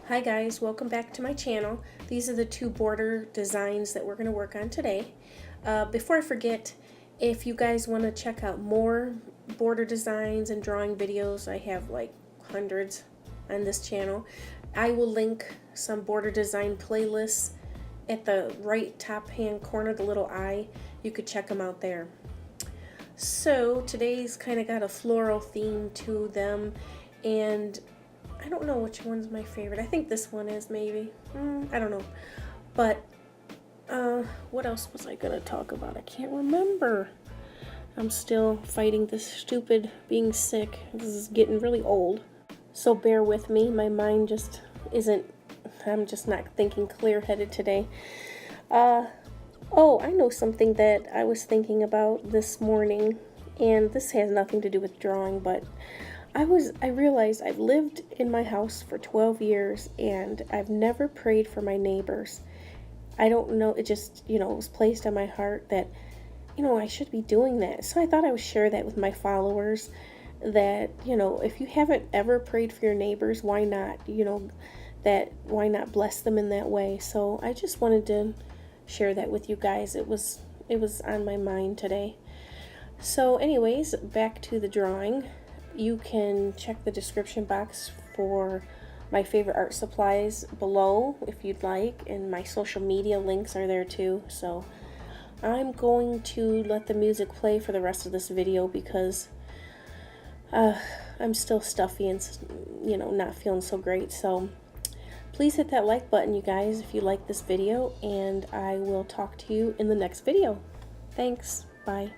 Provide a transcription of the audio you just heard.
Hi guys, welcome back to my channel. These are the two border designs that we're going to work on today. Before I forget, if you guys want to check out more border designs and drawing videos, I have like hundreds on this channel. I will link some border design playlists at the right top hand corner, the little eye. You could check them out there. So today's kind of got a floral theme to them, and I don't know which one's my favorite. I think this one is, maybe. I don't know. But, what else was I going to talk about? I can't remember. I'm still fighting this stupid being sick. This is getting really old. So bear with me. My mind just isn't, I'm just not thinking clear-headed today. Oh, I know something that I was thinking about this morning. And this has nothing to do with drawing, but I realized I've lived in my house for 12 years and I've never prayed for my neighbors. I don't know, it just, it was placed on my heart that, I should be doing that. So I thought I would share that with my followers that, if you haven't ever prayed for your neighbors, why not? Why not bless them in that way? So I just wanted to share that with you guys. It was on my mind today. So anyways, back to the drawing. You can check the description box for my favorite art supplies below if you'd like, and my social media links are there too. So I'm going to let the music play for the rest of this video because I'm still stuffy and not feeling so great. So please hit that like button, you guys, if you like this video, and I will talk to you in the next video. Thanks. Bye.